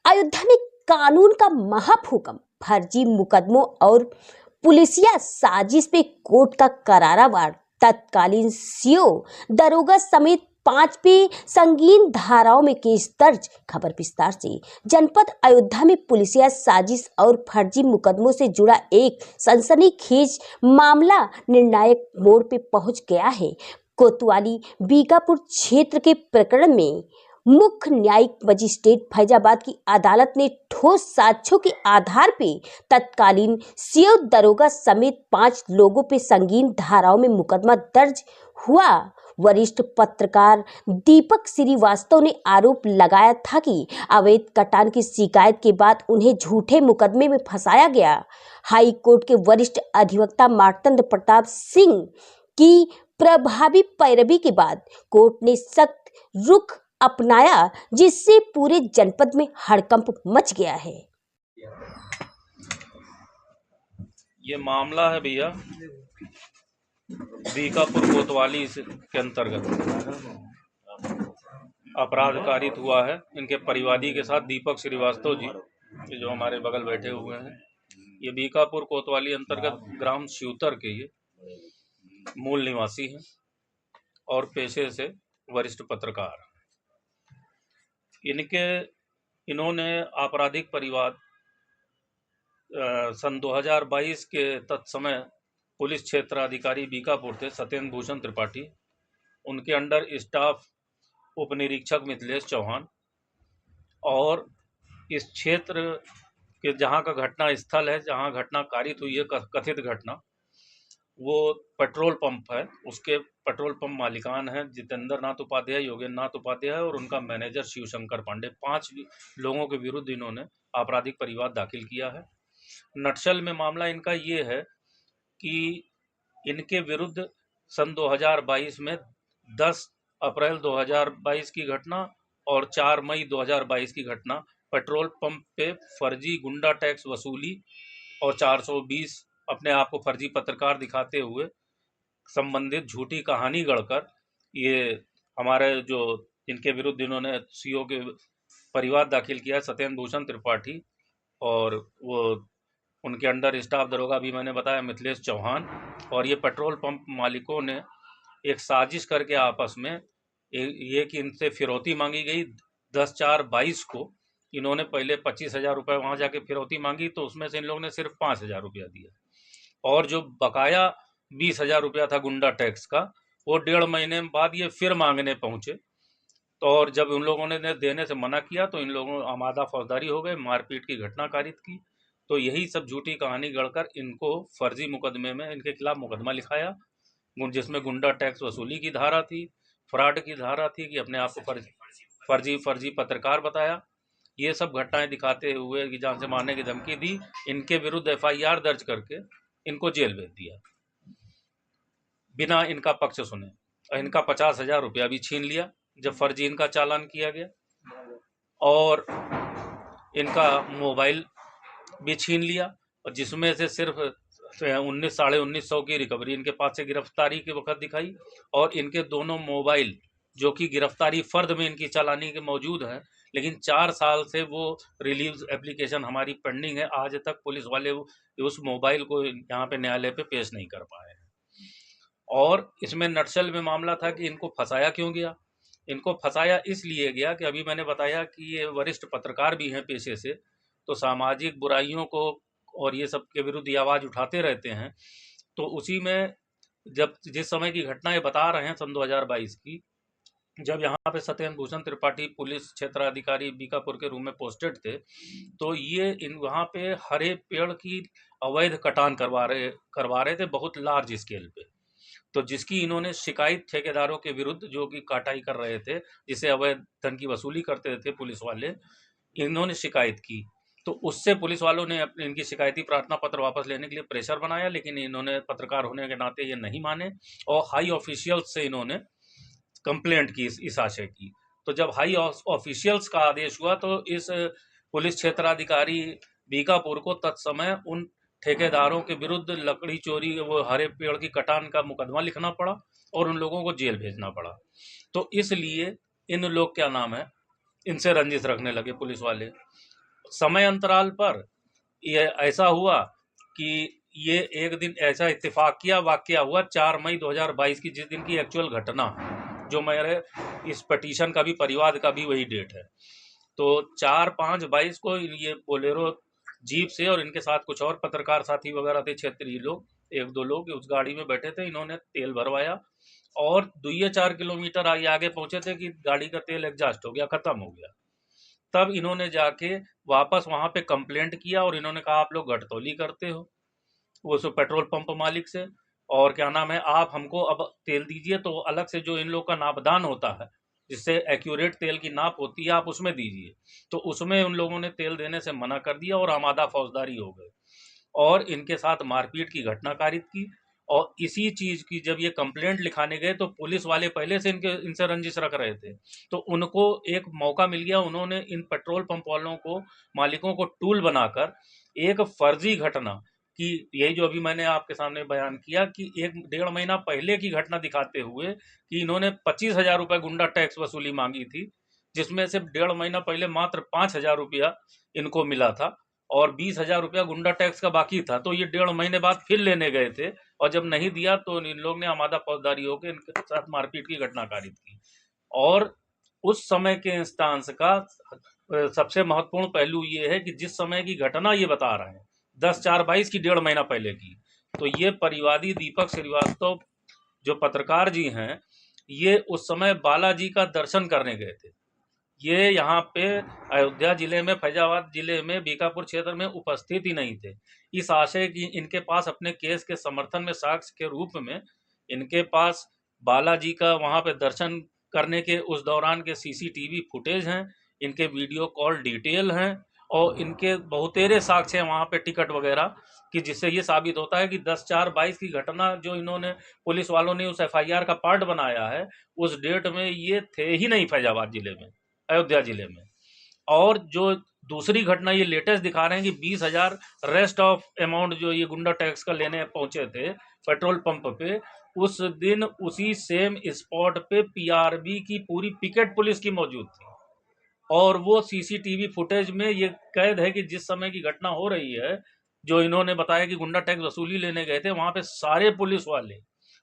अयोध्या में कानून का महाभूकंप, फर्जी मुकदमों और पुलिसिया साजिश पे कोर्ट का करारा वार, तत्कालीन सीओ दरोगा समेत 5 पे संगीन धाराओं में केस दर्ज। खबर विस्तार से। जनपद अयोध्या में पुलिसिया साजिश और फर्जी मुकदमों से जुड़ा एक सनसनीखेज मामला निर्णायक मोड़ पे पहुंच गया है। कोतवाली बीकापुर क्षेत्र के प्रकरण में मुख्य न्यायिक मजिस्ट्रेट फैजाबाद की अदालत ने ठोस साक्ष्यों के आधार पर तत्कालीन सीओ दरोगा समेत 5 लोगों पर संगीन धाराओं में मुकदमा दर्ज हुआ। वरिष्ठ पत्रकार दीपक श्रीवास्तव ने आरोप लगाया था कि अवैध कटान की शिकायत के बाद उन्हें झूठे मुकदमे में फंसाया गया। हाई कोर्ट के वरिष्ठ अधिवक्ता मार्तंड प्रताप सिंह की प्रभावी पैरवी के बाद कोर्ट ने सख्त रुख अपनाया, जिससे पूरे जनपद में हड़कंप मच गया है। ये मामला है भैया बीकापुर कोतवाली के अंतर्गत अपराध कारित हुआ है। इनके परिवादी के साथ दीपक श्रीवास्तव जी जो हमारे बगल बैठे हुए हैं, ये बीकापुर कोतवाली अंतर्गत ग्राम शिवतर के ये मूल निवासी हैं और पेशे से वरिष्ठ पत्रकार। इन्होंने आपराधिक परिवाद सन 2022 के तत्समय पुलिस क्षेत्र अधिकारी बीकापुर थे सत्येंद्र भूषण त्रिपाठी, उनके अंडर स्टाफ उप निरीक्षक मिथिलेश चौहान और इस क्षेत्र के जहां का घटना स्थल है, जहां घटना कारित हुई है, कथित घटना, वो पेट्रोल पंप है। उसके पेट्रोल पंप मालिकान हैं जितेंद्र नाथ उपाध्याय, योगेंद्र नाथ उपाध्याय और उनका मैनेजर शिवशंकर पांडे। 5 लोगों के विरुद्ध इन्होंने आपराधिक परिवाद दाखिल किया है। नक्सल में मामला इनका ये है कि इनके विरुद्ध सन 2022 में 10 अप्रैल 2022 की घटना और 4 मई 2022 की घटना पेट्रोल पंप पे फर्जी गुंडा टैक्स वसूली और 420 अपने आप को फर्जी पत्रकार दिखाते हुए संबंधित झूठी कहानी गढ़कर ये हमारे जो इनके विरुद्ध इन्होंने सीओ के परिवाद दाखिल किया है सत्येंद्र भूषण त्रिपाठी और वो उनके अंडर स्टाफ दरोगा भी मैंने बताया मिथिलेश चौहान, और ये पेट्रोल पंप मालिकों ने एक साजिश करके आपस में ये कि इनसे फिरौती मांगी गई। 10/4/22 को इन्होंने पहले 25,000 रुपये वहाँ जाके फिरौती मांगी, तो उसमें से इन लोगों ने सिर्फ 5,000 रुपया दिया और जो बकाया 20,000 रुपया था गुंडा टैक्स का, वो 1.5 महीने बाद ये फिर मांगने पहुंचे। तो और जब उन लोगों ने देने से मना किया तो इन लोगों आमादा फौजदारी हो गए, मारपीट की घटना कारित की। तो यही सब झूठी कहानी गढ़कर इनको फर्जी मुकदमे में इनके खिलाफ मुकदमा लिखाया, जिसमें गुंडा टैक्स वसूली की धारा थी, फ्रॉड की धारा थी कि अपने आप को फर्जी पत्रकार बताया। ये सब घटनाएं दिखाते हुए कि जान से मारने की धमकी दी। इनके विरुद्ध FIR दर्ज करके इनको जेल भेज दिया बिना इनका पक्ष सुने, और इनका 50,000 रुपया भी छीन लिया जब फर्जी इनका चालान किया गया, और इनका मोबाइल भी छीन लिया, और जिसमें से सिर्फ 19,500 की रिकवरी इनके पास से गिरफ्तारी के वक्त दिखाई। और इनके दोनों मोबाइल जो कि गिरफ्तारी फर्द में इनकी चालानी के मौजूद हैं, लेकिन 4 साल से वो रिलीज एप्लीकेशन हमारी पेंडिंग है। आज तक पुलिस वाले उस मोबाइल को यहाँ पे न्यायालय पे पेश नहीं कर पाए हैं। और इसमें नक्सल में मामला था कि इनको फंसाया क्यों गया। इनको फंसाया इसलिए गया कि अभी मैंने बताया कि ये वरिष्ठ पत्रकार भी हैं पेशे से, तो सामाजिक बुराइयों को और ये सब के विरुद्ध आवाज़ उठाते रहते हैं। तो उसी में जब जिस समय की घटनाएं बता रहे हैं सन 2022 की, जब यहाँ पे सत्येंद्र भूषण त्रिपाठी पुलिस क्षेत्र अधिकारी बीकापुर के रूम में पोस्टेड थे, तो ये वहाँ पे हरे पेड़ की अवैध कटान करवा रहे थे बहुत लार्ज स्केल पे। तो जिसकी इन्होंने शिकायत ठेकेदारों के विरुद्ध जो कि काटाई कर रहे थे, जिसे अवैध धन की वसूली करते थे पुलिस वाले, इन्होंने शिकायत की। तो उससे पुलिस वालों ने इनकी शिकायती प्रार्थना पत्र वापस लेने के लिए प्रेशर बनाया, लेकिन इन्होंने पत्रकार होने के नाते ये नहीं माने और हाई ऑफिशियल्स से इन्होंने कंप्लेंट की इस आशय की। तो जब हाई ऑफिशियल्स का आदेश हुआ तो इस पुलिस क्षेत्राधिकारी बीकापुर को तत्समय उन ठेकेदारों के विरुद्ध लकड़ी चोरी वो हरे पेड़ की कटान का मुकदमा लिखना पड़ा और उन लोगों को जेल भेजना पड़ा। तो इसलिए इन लोग क्या नाम है, इनसे रंजिश रखने लगे पुलिस वाले। समय अंतराल पर ये ऐसा हुआ कि ये एक दिन ऐसा इत्तेफाकिया वाकया हुआ 4 मई 2022 की, जिस दिन की एक्चुअल घटना, जो मेरे इस पटिशन का भी, परिवाद का भी वही डेट है। तो 4/5/22 को ये बोलेरो जीप से, और इनके साथ कुछ और पत्रकार साथी वगैरह थे, क्षेत्रीय लोग, 1-2 लोग उस गाड़ी में बैठे थे। इन्होंने तेल भरवाया और 2-4 किलोमीटर आगे पहुंचे थे कि गाड़ी का तेल एग्जॉस्ट हो गया, खत्म हो गया। तब इन्होंने जाके वापस वहां पे कंप्लेंट किया और इन्होंने कहा आप लोग घटतौली करते हो वो सो पेट्रोल पंप मालिक से, और क्या नाम है, आप हमको अब तेल दीजिए, तो अलग से जो इन लोग का नापदान होता है, जिससे एक्यूरेट तेल की नाप होती है, आप उसमें दीजिए। तो उसमें उन लोगों ने तेल देने से मना कर दिया और आमादा फौजदारी हो गए और इनके साथ मारपीट की घटना कारित की। और इसी चीज की जब ये कंप्लेंट लिखाने गए तो पुलिस वाले पहले से इनसे रंजिश रख रहे थे, तो उनको एक मौका मिल गया। उन्होंने इन पेट्रोल पंप वालों को, मालिकों को टूल बनाकर एक फर्जी घटना कि यही जो अभी मैंने आपके सामने बयान किया कि 1-1.5 महीना पहले की घटना दिखाते हुए कि इन्होंने 25,000 रुपये गुंडा टैक्स वसूली मांगी थी, जिसमें से 1.5 महीना पहले मात्र 5,000 रुपया इनको मिला था और 20,000 रुपया गुंडा टैक्स का बाकी था। तो ये 1.5 महीने बाद फिर लेने गए थे और जब नहीं दिया तो इन लोग ने आमादा फौजदारी होकर इनके साथ मारपीट की घटना कारित की। और उस समय के इंस्टांस का सबसे महत्वपूर्ण पहलू ये है कि जिस समय की घटना ये बता रहे हैं 10/4/22 की, 1.5 महीना पहले की, तो ये परिवादी दीपक श्रीवास्तव जो पत्रकार जी हैं, ये उस समय बालाजी का दर्शन करने गए थे। ये यहाँ पे अयोध्या जिले में, फैजाबाद जिले में, बीकापुर क्षेत्र में उपस्थित ही नहीं थे। इस आशय की इनके पास अपने केस के समर्थन में साक्ष्य के रूप में इनके पास बालाजी का वहाँ पे दर्शन करने के उस दौरान के सीसीटीवी फुटेज हैं, इनके वीडियो कॉल डिटेल हैं और इनके बहुतेरे साक्ष्य हैं वहाँ पे, टिकट वगैरह, कि जिससे ये साबित होता है कि 10/4/22 की घटना जो इन्होंने, पुलिस वालों ने उस एफआईआर का पार्ट बनाया है, उस डेट में ये थे ही नहीं फैजाबाद जिले में, अयोध्या जिले में। और जो दूसरी घटना ये लेटेस्ट दिखा रहे हैं कि 20,000 रेस्ट ऑफ अमाउंट जो ये गुंडा टैक्स का लेने पहुंचे थे पेट्रोल पंप पे, उस दिन उसी सेम स्पॉट पे पीआरबी की पूरी पिकेट पुलिस की मौजूद थी और वो सीसीटीवी फुटेज में ये कैद है कि जिस समय की घटना हो रही है, जो इन्होंने बताया कि गुंडा टैक्स वसूली लेने गए थे, वहां पे सारे पुलिस वाले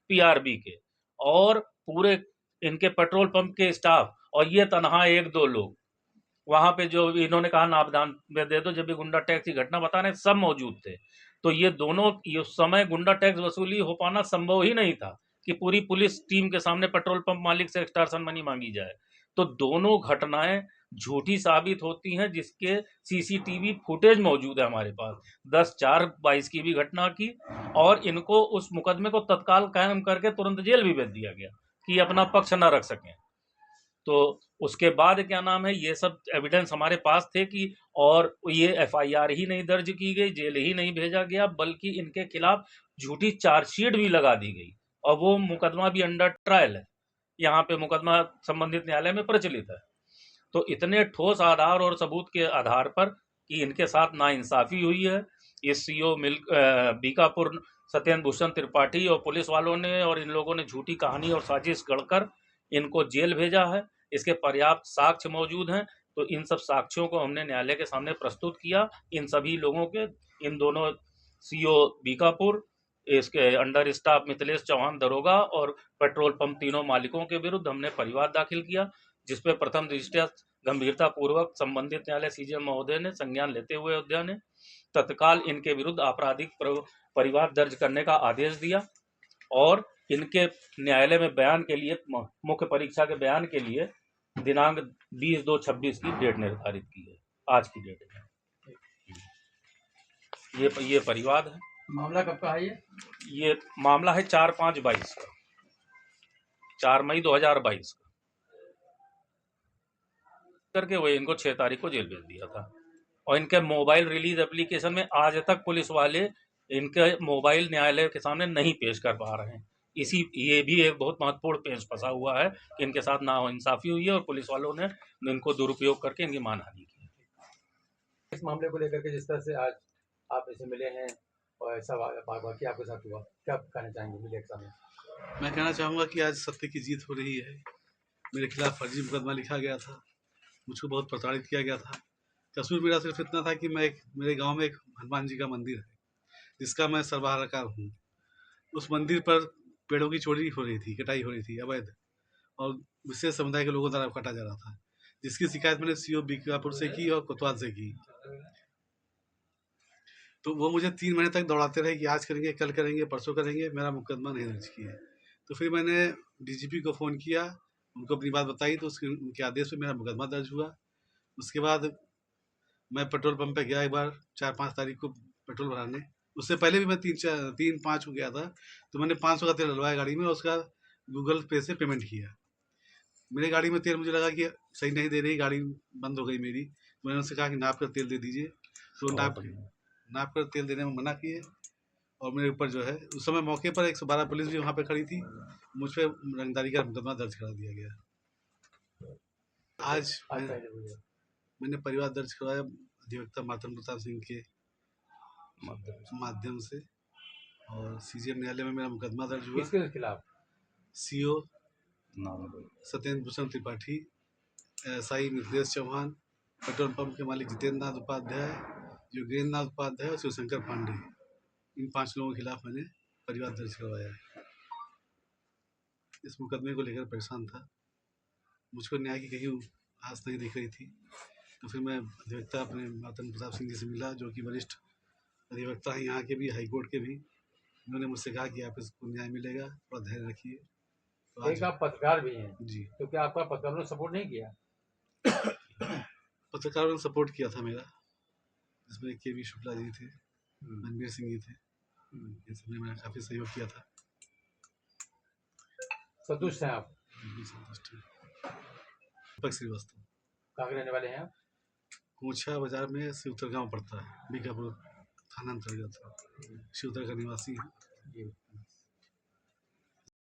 पीआरबी के और पूरे इनके पेट्रोल पंप के स्टाफ और ये तनहा 1-2 लोग वहां पे, जो इन्होंने कहा नापदान में दे दो, जब भी गुंडा टैक्स की घटना बता रहे सब मौजूद थे। तो ये दोनों, ये उस समय गुंडा टैक्स वसूली हो पाना संभव ही नहीं था कि पूरी पुलिस टीम के सामने पेट्रोल पंप मालिक से एक्सटॉर्शन मनी मांगी जाए। तो दोनों घटनाएं झूठी साबित होती हैं, जिसके सीसीटीवी फुटेज मौजूद है हमारे पास 10/4/22 की भी घटना की, और इनको उस मुकदमे को तत्काल कायम करके तुरंत जेल भी भेज दिया गया कि अपना पक्ष न रख सकें। तो उसके बाद क्या नाम है, ये सब एविडेंस हमारे पास थे कि, और ये एफआईआर ही नहीं दर्ज की गई, जेल ही नहीं भेजा गया, बल्कि इनके खिलाफ झूठी चार्जशीट भी लगा दी गई और वो मुकदमा भी अंडर ट्रायल है, यहाँ पे मुकदमा संबंधित न्यायालय में प्रचलित है। तो इतने ठोस आधार और सबूत के आधार पर कि इनके साथ नाइंसाफी हुई है, इस सीओ बीकापुर सत्येंद्र भूषण त्रिपाठी और पुलिस वालों ने और इन लोगों ने झूठी कहानी और साजिश गढ़कर इनको जेल भेजा है। इसके पर्याप्त साक्ष्य मौजूद हैं, तो इन सब साक्ष्यों को हमने न्यायालय के सामने प्रस्तुत किया। इन सभी लोगों के, इन दोनों सीओ बीकापुर, इसके अंडर स्टाफ मिथिलेश चौहान दरोगा और पेट्रोल पंप तीनों मालिकों के विरुद्ध हमने परिवाद दाखिल किया, जिसपे प्रथम दृष्टया गंभीरता पूर्वक संबंधित न्यायालय सीजे महोदय ने संज्ञान लेते हुए अयोध्या ने तत्काल इनके विरुद्ध आपराधिक परिवाद दर्ज करने का आदेश दिया और इनके न्यायालय में बयान के लिए, मुख्य परीक्षा के बयान के लिए दिनांक 20/2/26 की डेट निर्धारित की है, आज की डेट में। ये परिवाद है। मामला कब का है ये मामला है 4/5/22 का, 4 मई 2022 का करके वो इनको 6 तारीख को जेल भेज दिया था। और इनके मोबाइल रिलीज एप्लीकेशन में आज तक पुलिस वाले इनके मोबाइल न्यायालय के सामने नहीं पेश कर पा रहे हैं। ये भी एक बहुत महत्वपूर्ण पेश फंसा हुआ है कि इनके साथ नाइंसाफी हुई है और पुलिस वालों ने इनको दुरुपयोग करके इनकी मानहानि की। इस मामले को लेकर के जिस तरह से आज आप इसे मिले हैं और ऐसा वाकया आपके साथ हुआ, क्या कहना चाहेंगे मीडिया के सामने? मैं कहना चाहूँगा कि आज सत्य की जीत हो रही है। मेरे खिलाफ फर्जी मुकदमा लिखा गया था, मुझको बहुत प्रताड़ित किया गया था, कसूर मेरा सिर्फ इतना था कि मेरे गांव में एक हनुमान जी का मंदिर है जिसका मैं सर्वहाराकार हूँ। उस मंदिर पर पेड़ों की चोरी हो रही थी, कटाई हो रही थी अवैध, और विशेष समुदाय के लोगों द्वारा काटा जा रहा था, जिसकी शिकायत मैंने सीओ बीकापुर से की और कोतवाल से की। तो वो मुझे 3 महीने तक दौड़ाते रहे कि आज करेंगे, कल करेंगे, परसों करेंगे, मेरा मुकदमा नहीं दर्ज किए। तो फिर मैंने डीजीपी को फ़ोन किया, उनको अपनी बात बताई, तो उनके आदेश पे मेरा मुकदमा दर्ज हुआ। उसके बाद मैं पेट्रोल पंप पे गया एक बार 4-5 तारीख को पेट्रोल भराने। उससे पहले भी मैं 3-5 को गया था, तो मैंने 500 का तेल डलवाया गाड़ी में और उसका गूगल पे से पेमेंट किया। मेरी गाड़ी में तेल मुझे लगा कि सही नहीं दे रही, गाड़ी बंद हो गई मेरी। मैंने उनसे कहा कि नाप कर तेल दे दीजिए, तो नाप कर तेल देने में मना किए। और मेरे ऊपर जो है उस समय मौके पर 112 पुलिस भी वहाँ पे खड़ी थी, मुझ पे रंगदारी का मुकदमा दर्ज करा दिया गया। आज मैंने परिवार दर्ज करवाया अधिवक्ता मातम प्रताप सिंह के माध्यम से, और सीजीएम न्यायालय में मेरा मुकदमा दर्ज हुआ। किसके खिलाफ? CO Satyendra Bhushan Tripathi, SI Mithilesh Chauhan, petrol pump के मालिक जितेंद्र नाथ उपाध्याय, योगेंद्र नाथ उपाध्याय और शिवशंकर पांडे, इन 5 लोगों के खिलाफ मैंने परिवार दर्ज करवाया है। इस मुकदमे को लेकर परेशान था, मुझको न्याय की कहीं आस नहीं दिख रही थी। तो फिर मैं अधिवक्ता अपने मातम प्रताप सिंह जी से मिला, जो कि वरिष्ठ अधिवक्ता हैं यहाँ के भी, हाई कोर्ट के भी। उन्होंने मुझसे कहा कि आप इसको न्याय मिलेगा, थोड़ा धैर्य रखिए। तो एक आप पत्रकार भी हैं जी, तो क्या आपका पत्रकारों ने सपोर्ट नहीं किया? पत्रकारों ने सपोर्ट किया था मेरा, जिसमें के वी शुक्ला जी थे, रणवीर सिंह जी थे, इन सबने मेरा काफ़ी सहयोग किया था। संतुष्ट हैं आप? बिल्कुल संतुष्ट हैं। दीपक श्रीवास्तव, कहाँ के रहने वाले हैं आप? कोछा बाजार में शिवतर गाँव पड़ता है, बीकापुर थाना अंतर्गत, शिवतर का निवासी है। जी।